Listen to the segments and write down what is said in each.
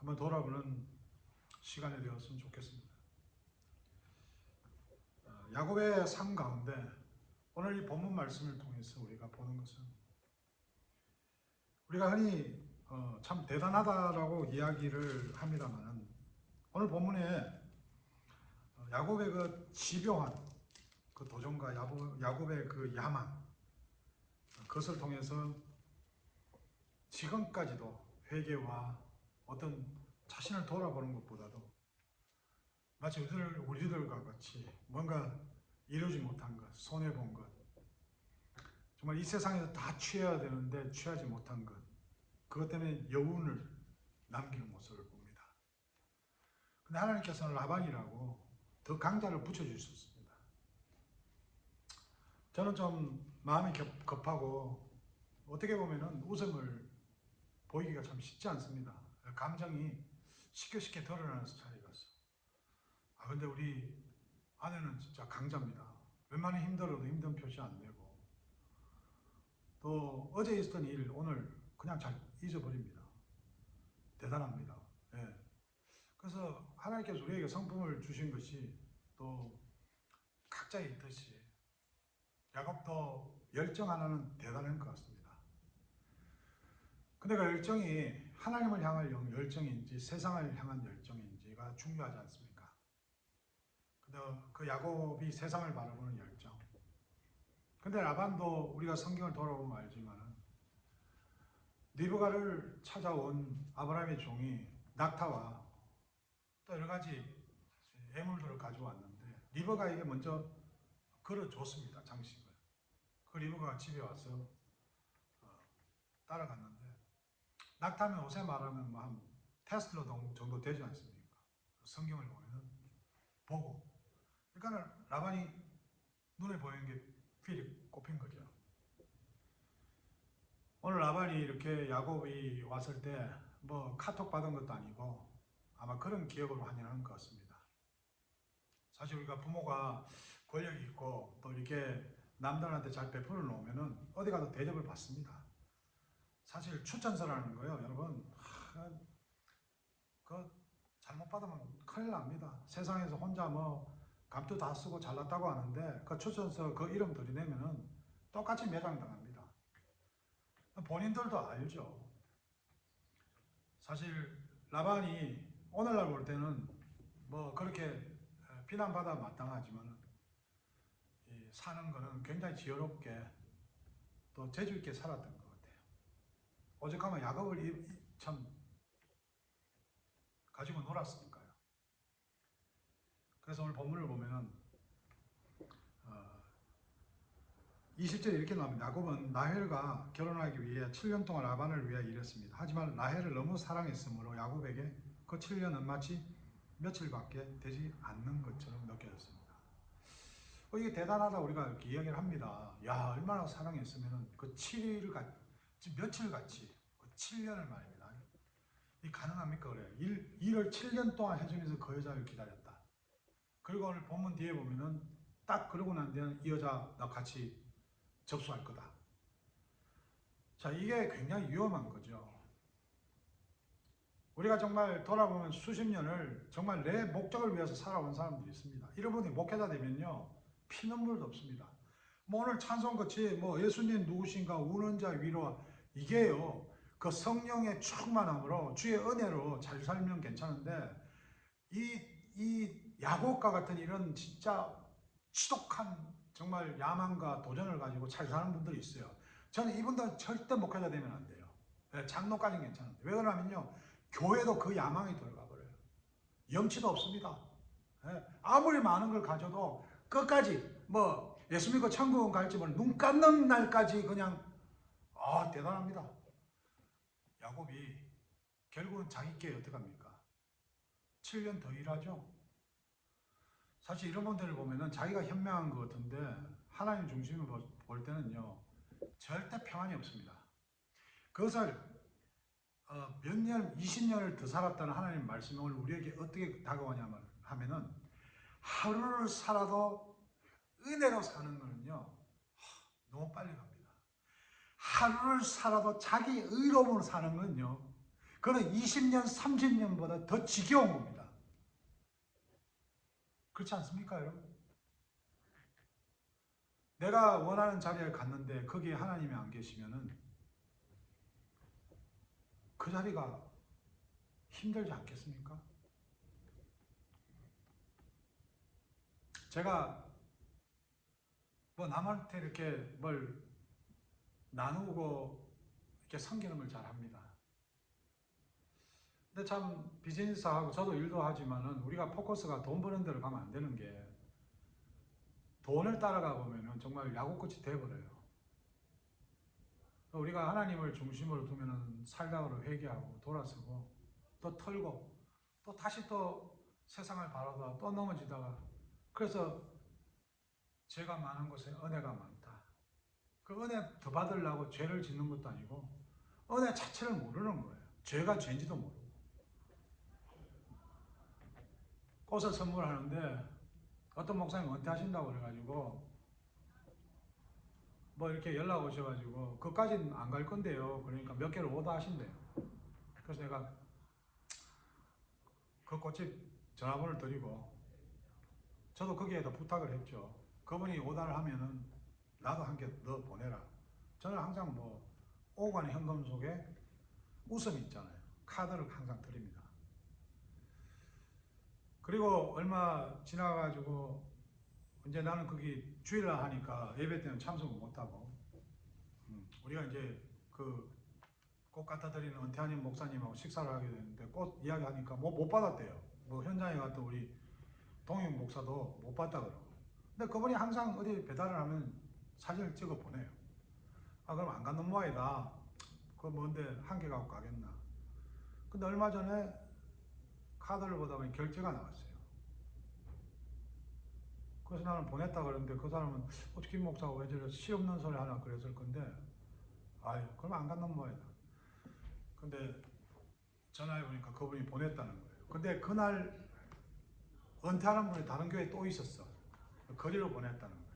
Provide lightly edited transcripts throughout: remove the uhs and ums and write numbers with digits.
한번 돌아보는 시간이 되었으면 좋겠습니다. 야곱의 삶 가운데 오늘 이 본문 말씀을 통해서 우리가 보는 것은 우리가 흔히 참 대단하다라고 이야기를 합니다만 오늘 본문에 야곱의 그 집요한 그 도전과 야곱의 그 야망, 그것을 통해서 지금까지도 회개와 어떤 자신을 돌아보는 것보다도 마치 우리들과 같이 뭔가 이루지 못한 것, 손해본 것, 정말 이 세상에서 다 취해야 되는데 취하지 못한 것, 그것 때문에 여운을 남기는 모습을 봅니다. 근데 하나님께서는 라반이라고 더 강자를 붙여주셨습니다. 저는 좀 마음이 급하고 어떻게 보면은 웃음을 보이기가 참 쉽지 않습니다. 감정이 쉽게 드러나는 스타일이라서. 근데 우리 아내는 진짜 강자입니다. 웬만히 힘들어도 힘든 표시 안 내고, 또 어제 있었던 일 오늘 그냥 잘 잊어버립니다. 대단합니다. 예. 그래서 하나님께서 우리에게 성품을 주신 것이 또 각자에 있듯이 야곱도 열정 하나는 대단한 것 같습니다. 근데 그 열정이 하나님을 향할 열정인지 세상을 향한 열정인지가 중요하지 않습니까? 근데 그 야곱이 세상을 바라보는 열정. 근데 라반도 우리가 성경을 돌아보면 알지만 리브가를 찾아온 아브라함의 종이 낙타와 또 여러 가지 예물들을 가져왔는데 리브가에게 먼저 걸어줬습니다. 장식을. 그 리브가가 집에 와서 따라갔는데 낙타면 요새 말하면 뭐 한 테슬라 정도 되지 않습니까? 성경을 보면은 보고. 그러니까 라반이 눈에 보이는 게 필이 꼽힌 거죠. 오늘 라반이 이렇게 야곱이 왔을 때 뭐 카톡 받은 것도 아니고 아마 그런 기억으로 하냐는 것 같습니다. 사실 우리가 부모가 권력이 있고 또 이렇게 남들한테 잘 베풀어 놓으면은 어디 가도 대접을 받습니다. 사실 추천서라는 거요, 여러분. 그 잘못 받으면 큰일 납니다. 세상에서 혼자 뭐 감투 다 쓰고 잘났다고 하는데 그 추천서 그 이름 들이내면은 똑같이 매장당합니다. 본인들도 알죠. 사실 라반이 오늘날 볼 때는 뭐 그렇게 비난받아 마땅하지만 사는 거는 굉장히 지혜롭게 또 재주 있게 살았던 것 같아요. 오죽하면 야곱을 참 가지고 놀았으니까요. 그래서 오늘 본문을 보면은 20절에 이렇게 나옵니다. 야곱은 라헬과 결혼하기 위해 7년 동안 라반을 위해 일했습니다. 하지만 라헬을 너무 사랑했으므로 야곱에게 그 7년은 마치 며칠밖에 되지 않는 것처럼 느껴졌습니다. 이게 대단하다 우리가 이렇게 이야기를 합니다. 야, 얼마나 사랑했으면 그 7일 같이 며칠 같이 그 7년을 말입니다. 이 가능합니까? 그래요. 일을 7년 동안 해주면서 그 여자를 기다렸다. 그리고 오늘 본문 뒤에 보면은 딱 그러고 난 뒤에는 이 여자 나 같이 접수할 거다. 자, 이게 굉장히 위험한 거죠. 우리가 정말 돌아보면 수십 년을 정말 내 목적을 위해서 살아온 사람들이 있습니다. 이런 분이 목회자 되면요, 피눈물도 없습니다. 뭐 오늘 찬송같이 뭐 예수님 누구신가 우는 자 위로와 이게요, 그 성령의 충만함으로 주의 은혜로 잘 살면 괜찮은데 이 야곱과 같은 이런 진짜 지독한 정말 야망과 도전을 가지고 잘 사는 분들이 있어요. 저는 이분들은 절대 목회자 되면 안 돼요. 장로까지는 괜찮은데. 왜 그러냐면요, 교회도 그 야망이 들어가 버려요. 염치도 없습니다. 아무리 많은 걸 가져도 끝까지 뭐 예수 믿고 천국은 갈지 모르는 눈 감는 날까지 그냥 대단합니다. 야곱이 결국은 자기 께 어떻게 합니까? 7년 더 일하죠. 사실 이런 분들을 보면은 자기가 현명한 것 같은데 하나님 중심으로 볼 때는요, 절대 평안이 없습니다. 그것을 몇 년, 20년을 더 살았다는 하나님 말씀이 오늘 우리에게 어떻게 다가오냐면 하면은 하루를 살아도 은혜로 사는 거는요, 너무 빨리 갑니다. 하루를 살아도 자기 의로움으로 사는 건요, 그는 20년, 30년보다 더 지겨운 겁니다. 그렇지 않습니까, 여러분? 내가 원하는 자리에 갔는데 거기에 하나님이 안 계시면은 그 자리가 힘들지 않겠습니까? 제가 뭐 남한테 이렇게 뭘 나누고 이렇게 섬기는 걸 잘합니다. 근데 참 비즈니스하고 저도 일도 하지만은 우리가 포커스가 돈 버는 데로 가면 안 되는 게 돈을 따라가 보면은 정말 야구끝이 돼버려요. 우리가 하나님을 중심으로 두면은 살다가로 회개하고 돌아서고 또 털고 또 다시 또 세상을 바라다가 또 넘어지다가 그래서 죄가 많은 곳에 은혜가 많다. 그 은혜 더 받으려고 죄를 짓는 것도 아니고 은혜 자체를 모르는 거예요. 죄가 죄인지도 모르고 꽃을 선물하는데 어떤 목사님 은퇴하신다고 그래가지고 뭐 이렇게 연락 오셔가지고 그까지는 안 갈 건데요. 그러니까 몇 개를 오더 하신대요. 그래서 내가 그 꽃집 전화번호를 드리고 저도 거기에다 부탁을 했죠. 그분이 오더를 하면은 나도 한 개 넣어 보내라. 저는 항상 뭐 오고 가는 현금 속에 웃음이 있잖아요. 카드를 항상 드립니다. 그리고 얼마 지나가지고 이제 나는 거기 주일날 하니까 예배 때는 참석을 못하고 우리가 이제 그 꽃 갖다 드리는 은퇴하님 목사님하고 식사를 하게 됐는데 꽃 이야기하니까 뭐 못 받았대요. 뭐 현장에 갔던 우리 동영 목사도 못 받다 그러고. 근데 그분이 항상 어디 배달을 하면 사진을 찍어 보내요. 아 그럼 안 가는 모양이다. 그거 뭔데 한 개 갖고 가겠나. 근데 얼마 전에 카드를 보다 보니 결제가 나왔어요. 그래서 나는 보냈다 그러는데 그 사람은 어떻게 김 목사가 왜 저래 시 없는 소리 하나 그랬을 건데 아유 그럼 안 간단 말이다. 근데 전화해 보니까 그분이 보냈다는 거예요. 근데 그날 은퇴하는 분이 다른 교회에 또 있었어. 거리로 보냈다는 거예요.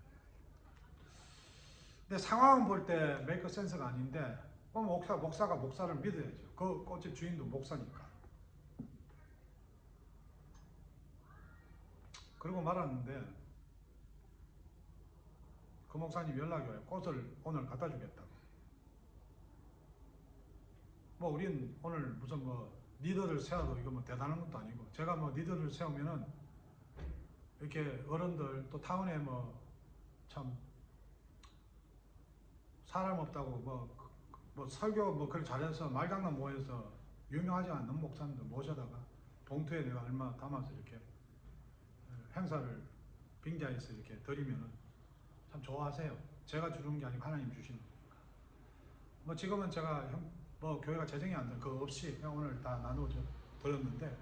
근데 상황을 볼 때 메이크 센스가 아닌데 목사가 목사를 믿어야죠. 그 꽃집 주인도 목사니까. 그러고 말았는데 그 목사님 연락이 와요. 꽃을 오늘 갖다 주겠다고. 뭐 우린 오늘 무슨 뭐 리더를 세워도 이거 뭐 대단한 것도 아니고 제가 뭐 리더를 세우면은 이렇게 어른들 또 타운에 뭐 참 사람 없다고 뭐 설교 뭐 그렇게 잘해서 말장난 모여서 유명하지 않는 목사님들 모셔다가 봉투에 내가 얼마 담아서 이렇게 행사를 빙자해서 이렇게 드리면은 참 좋아하세요. 제가 주는 게 아니고 하나님 주시는 거니까. 뭐 지금은 제가 뭐 교회가 재정이 안 돼. 그거 없이 그냥 오늘 다 나누어 드렸는데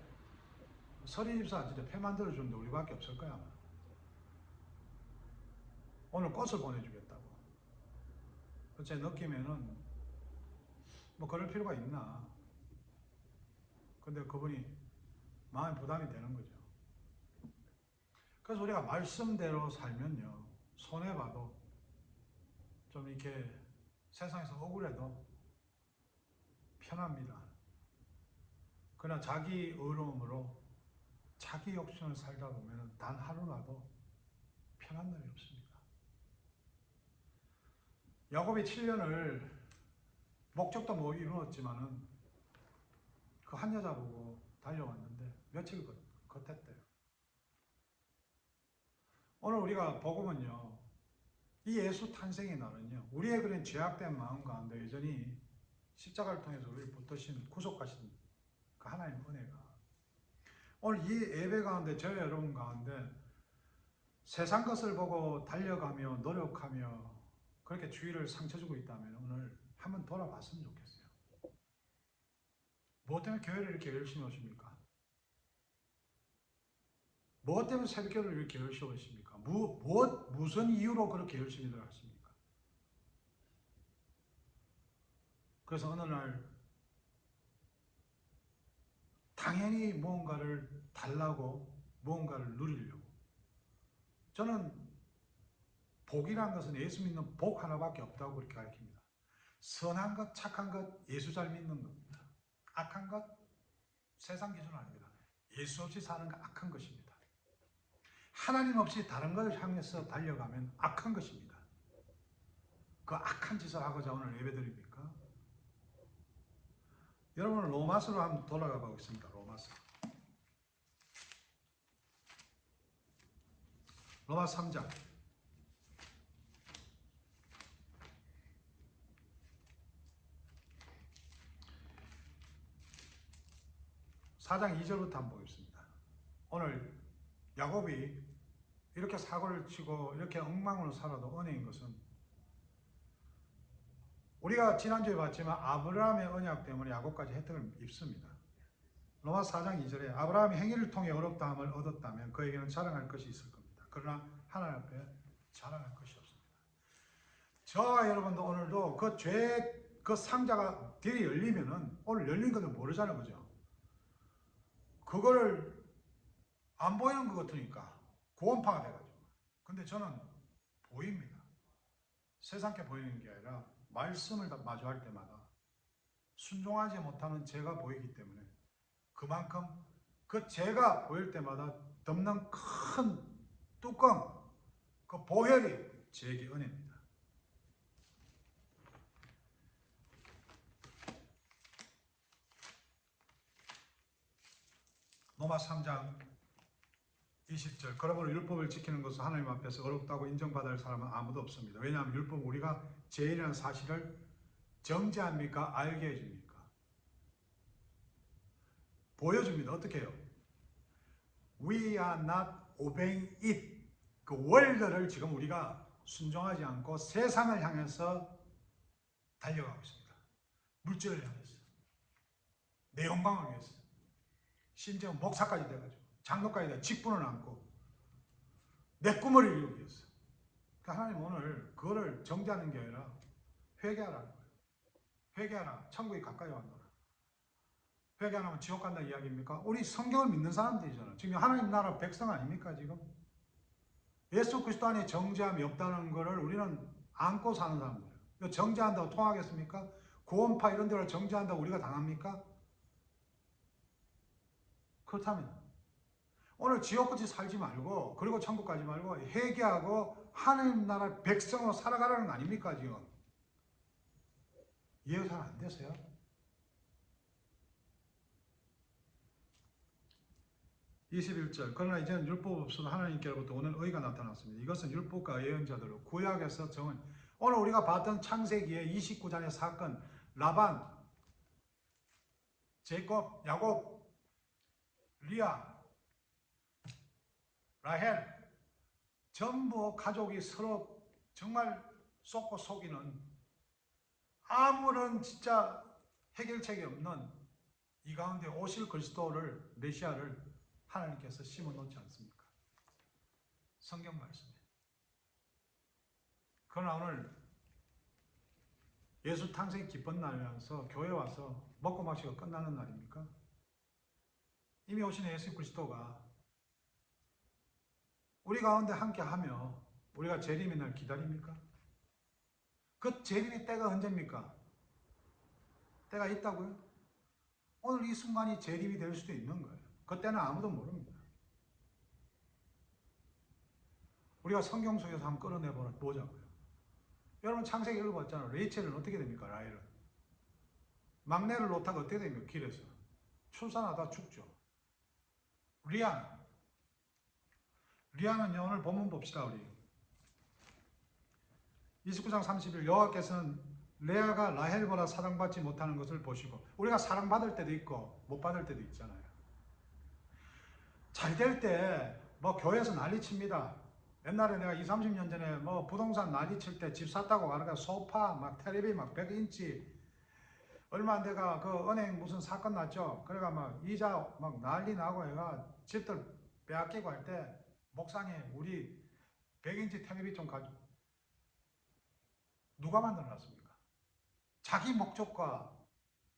서리 집사 진짜 폐 만들어 주는데 우리밖에 없을 거야 아마. 오늘 꽃을 보내주겠다고. 제 느낌에는 뭐 그럴 필요가 있나. 근데 그분이 마음에 부담이 되는 거죠. 그래서 우리가 말씀대로 살면요. 손해봐도 좀 이렇게 세상에서 억울해도 편합니다. 그러나 자기 의로움으로 자기 욕심을 살다 보면 단 하루라도 편한 날이 없습니다. 야곱이 7년을 목적도 못 이루었지만은 그 한 여자 보고 달려왔는데 며칠 겉했대요. 오늘 우리가 복음은요. 이 예수 탄생의 날은요. 우리의 그런 죄악된 마음 가운데 여전히 십자가를 통해서 우리를 붙드신 구속하신 그 하나님의 은혜가 오늘 이 예배 가운데 저희 여러분 가운데 세상 것을 보고 달려가며 노력하며 그렇게 주위를 상처 주고 있다면 오늘 한번 돌아봤으면 좋겠어요. 무엇 때문에 교회를 이렇게 열심히 오십니까? 무엇 때문에 새벽교회를 이렇게 열심히 오십니까? 무슨 이유로 그렇게 열심히 들어가십니까? 그래서 어느 날 당연히 무언가를 달라고 무언가를 누리려고 저는 복이라는 것은 예수 믿는 복 하나밖에 없다고 그렇게 가르칩니다. 선한 것, 착한 것, 예수 잘 믿는 겁니다. 악한 것? 세상 기준은 아닙니다. 예수 없이 사는 거 악한 것입니다. 하나님 없이 다른 것을 향해서 달려가면 악한 것입니다. 그 악한 짓을 하고자 오늘 예배드립니까? 여러분 로마서로 한번 돌아가 보겠습니다. 로마서 3장 4장 2절부터 한번 보겠습니다. 오늘 야곱이 이렇게 사고를 치고 이렇게 엉망으로 살아도 은혜인 것은 우리가 지난주에 봤지만 아브라함의 언약 때문에 야곱까지 혜택을 입습니다. 로마서 4장 2절에 아브라함이 행위를 통해 어렵다함을 얻었다면 그에게는 자랑할 것이 있을 겁니다. 그러나 하나님 앞에 자랑할 것이 없습니다. 저와 여러분도 오늘도 그 상자가 뒤에 열리면은 오늘 열린 것을 모르잖아요. 그죠? 그거를 안 보이는 것 같으니까 구원파가 돼가지고. 근데 저는 보입니다. 세상께 보이는 게 아니라 말씀을 마주할 때마다 순종하지 못하는 제가 보이기 때문에 그만큼 그 제가 보일 때마다 덮는 큰 뚜껑, 그 보혈이 제게 은혜입니다. 로마 3장 20절 그러므로 율법을 지키는 것은 하나님 앞에서 어렵다고 인정받을 사람은 아무도 없습니다. 왜냐하면 율법은 우리가 죄인이라는 사실을 정죄합니까? 알게 해줍니까? 보여줍니다. 어떻게 해요? We are not obeying it. 그 월드를 지금 우리가 순종하지 않고 세상을 향해서 달려가고 있습니다. 물질을 향해서. 내 영광을 위해서. 심지어 목사까지 돼가지고 장로까지 돼 직분을 안고 내 꿈을 이루기 위해서. 그러니까 하나님 오늘 그거를 정죄하는 게 아니라 회개하라는 거예요. 회개하라. 천국이 가까이 왔노라. 회개 안 하면 지옥 간다는 이야기입니까? 우리 성경을 믿는 사람들이잖아요. 지금 하나님 나라 백성 아닙니까 지금? 예수 그리스도 안에 정죄함이 없다는 것을 우리는 안고 사는 사람들이에요. 정죄한다고 통하겠습니까? 구원파 이런 데를 정죄한다고 우리가 당합니까? 그렇다면 오늘 지옥같이 살지 말고 그리고 천국 가지 말고 회개하고 하나님 나라 백성으로 살아가라는 거 아닙니까 지금? 이해가 잘 안 되세요? (21절) 그러나 이제는 율법 없어도 하나님께로부터 오는 의가 나타났습니다. 이것은 율법과 예언자들로 구약에서 정은 오늘 우리가 봤던 창세기의 29장의 사건 라반, 제곱, 야곱, 리아, 라헬 전부 가족이 서로 정말 쏟고 속이는 아무런 진짜 해결책이 없는 이 가운데 오실 그리스도를 메시아를 하나님께서 심어놓지 않습니까? 성경 말씀에. 그러나 오늘 예수 탄생 기쁜 날이라서 교회 와서 먹고 마시고 끝나는 날입니까? 이미 오신 예수 그리스도가 우리 가운데 함께하며 우리가 재림의 날 기다립니까? 그 재림의 때가 언제입니까? 때가 있다고요? 오늘 이 순간이 재림이 될 수도 있는 거예요. 그때는 아무도 모릅니다. 우리가 성경 속에서 한번 끌어내보자고요. 여러분 창세기 읽어봤잖아요. 레이첼은 어떻게 됩니까? 라헬은. 막내를 놓다가 어떻게 됩니까? 길에서. 출산하다 죽죠. 리아는요, 오늘 본문 봅시다, 우리. 29장 30일 여호와께서는 레아가 라헬보다 사랑받지 못하는 것을 보시고, 우리가 사랑받을 때도 있고 못 받을 때도 있잖아요. 잘 될 때 뭐 교회에서 난리칩니다. 옛날에 내가 20, 30년 전에 뭐 부동산 난리칠 때 집 샀다고 가니까 소파 막 텔레비 막 100인치 얼마 안 돼가 그 은행 무슨 사건 났죠. 그래가 막 이자 막 난리 나고 해가 집들 빼앗기고 할 때 목사님 우리 100인치 텔레비 좀 가지고 누가 만들어놨습니까? 자기 목적과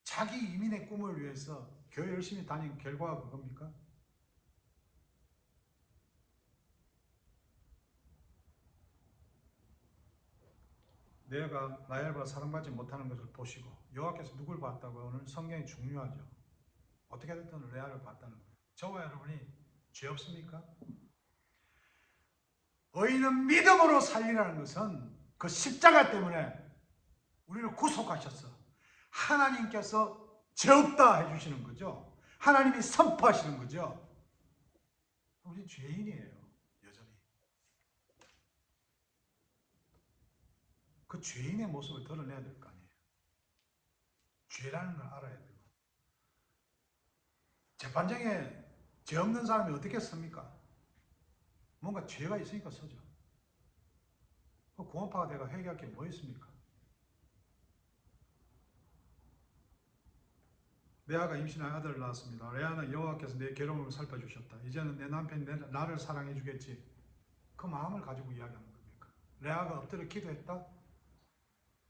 자기 이민의 꿈을 위해서 교회 열심히 다닌 결과가 그겁니까? 내가 라헬과 사랑받지 못하는 것을 보시고 여호와께서 누굴 봤다고? 오늘 성경이 중요하죠. 어떻게 됐든 레아를 봤다는 거예요. 저와 여러분이 죄 없습니까? 의인은 믿음으로 살리라는 것은 그 십자가 때문에 우리를 구속하셨어. 하나님께서 죄 없다 해주시는 거죠. 하나님이 선포하시는 거죠. 우리 죄인이에요. 여전히. 그 죄인의 모습을 드러내야 될 거 아니에요. 죄라는 걸 알아야 되고. 재판장에 죄 없는 사람이 어떻게 섭니까? 뭔가 죄가 있으니까 서죠. 그 구원파가 내가 회개할 게 뭐 있습니까? 레아가 임신한 아들을 낳았습니다. 레아는 여호와께서 내 괴로움을 살펴주셨다. 이제는 내 남편이 나를 사랑해 주겠지. 그 마음을 가지고 이야기하는 겁니까? 레아가 엎드려 기도했다?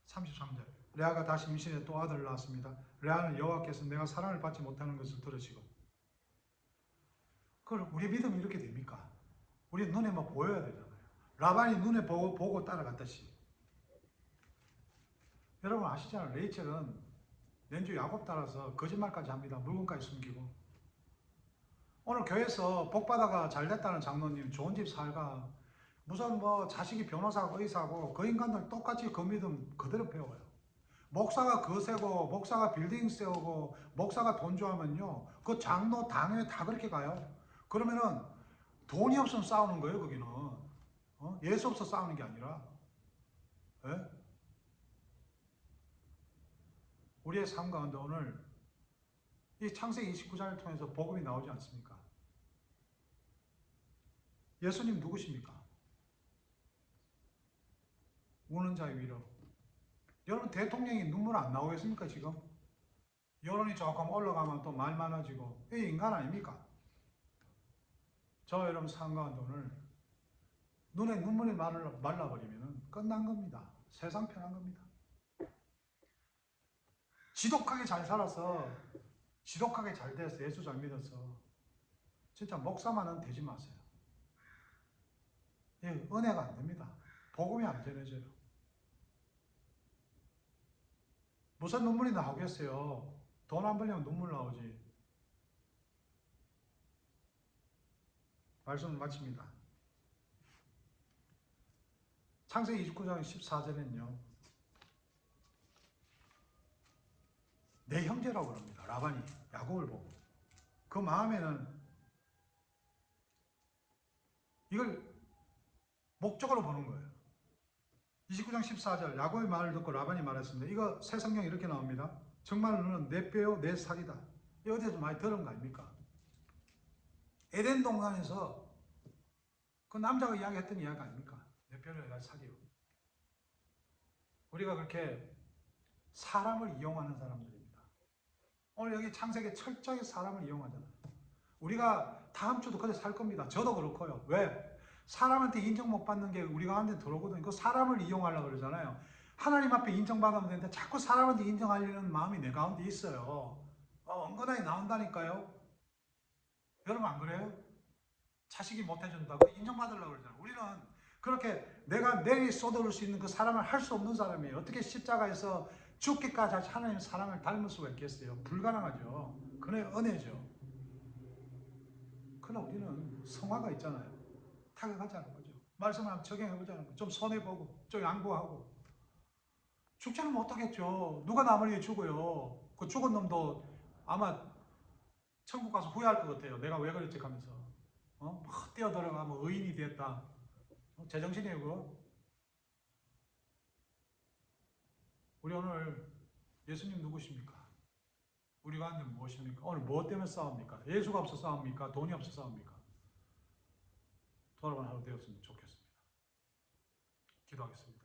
33절. 레아가 다시 임신해 또 아들을 낳았습니다. 레아는 여호와께서 내가 사랑을 받지 못하는 것을 들으시고. 그걸 우리 믿음이 이렇게 됩니까? 우리 눈에 막 보여야 되잖아요. 라반이 눈에 보고 따라갔듯이. 여러분 아시잖아요. 레이첼은 낸주 야곱 따라서 거짓말까지 합니다. 물건까지 숨기고. 오늘 교회에서 복받아가 잘됐다는 장로님 좋은 집 살가. 무슨 뭐 자식이 변호사고 의사고 그 인간들 똑같이 그 믿음 그대로 배워요. 목사가 거세고 목사가 빌딩 세우고 목사가 돈 좋아하면요. 그 장로 당회 다 그렇게 가요. 그러면은 돈이 없으면 싸우는 거예요. 거기는. 예수 없어 싸우는 게 아니라. 예? 우리의 삶 가운데 오늘 이 창세기 29장을 통해서 복음이 나오지 않습니까? 예수님 누구십니까? 우는 자의 위로. 여러분 대통령이 눈물 안 나오겠습니까 지금? 여론이 조금 올라가면 또 말 많아지고 이 인간 아닙니까? 저 여러분 삶 가운데 오늘 눈에 눈물이 말라버리면 끝난 겁니다. 세상 편한 겁니다. 지독하게 잘 살아서 지독하게 잘 돼서 예수 잘 믿어서 진짜 목사만은 되지 마세요. 예, 은혜가 안 됩니다. 복음이 안 전해져요. 무슨 눈물이 나오겠어요? 돈 안 벌려면 눈물 나오지. 말씀을 마칩니다. 창세기 29장 14절에는요. 내 형제라고 그럽니다. 라반이 야곱을 보고. 그 마음에는 이걸 목적으로 보는 거예요. 29장 14절 야곱의 말을 듣고 라반이 말했습니다. 이거 새 성경 이렇게 나옵니다. 정말 너는 내 뼈요 내 살이다. 이거 어디서 많이 들은 거 아닙니까? 에덴 동산에서 그 남자가 이야기했던 이야기 아닙니까? 내 뼈요 내 살이요. 우리가 그렇게 사람을 이용하는 사람들입니다. 오늘 여기 창세기에 철저히 사람을 이용하잖아요. 우리가 다음 주도 그래 살 겁니다. 저도 그렇고요. 왜? 사람한테 인정 못 받는 게 우리 가운데 들어오거든요. 그 사람을 이용하려고 그러잖아요. 하나님 앞에 인정받으면 되는데 자꾸 사람한테 인정하려는 마음이 내 가운데 있어요. 은근하게 나온다니까요. 여러분 안 그래요? 자식이 못해준다고 인정받으려고 그러잖아요. 우리는 그렇게 내가 내리 쏟아올 수 있는 그 사람을 할 수 없는 사람이에요. 어떻게 십자가에서 죽기까지 하나님의 사랑을 닮을 수가 있겠어요? 불가능하죠. 그의 은혜죠. 그러나 우리는 성화가 있잖아요. 타격하자는 거죠. 말씀을 한번 적용해보자는 거죠. 좀 손해보고, 좀 양보하고. 죽지는 못하겠죠. 누가 남을 위해 죽어요. 그 죽은 놈도 아마 천국 가서 후회할 것 같아요. 내가 왜 그랬지 하면서. 막 뛰어들어가면 의인이 됐다. 제정신이에요, 그거? 우리 오늘 예수님 누구십니까? 우리 가운데 무엇입니까? 오늘 무엇 때문에 싸웁니까? 예수가 없어 싸웁니까? 돈이 없어 싸웁니까? 돌아가는 하루 되었으면 좋겠습니다. 기도하겠습니다.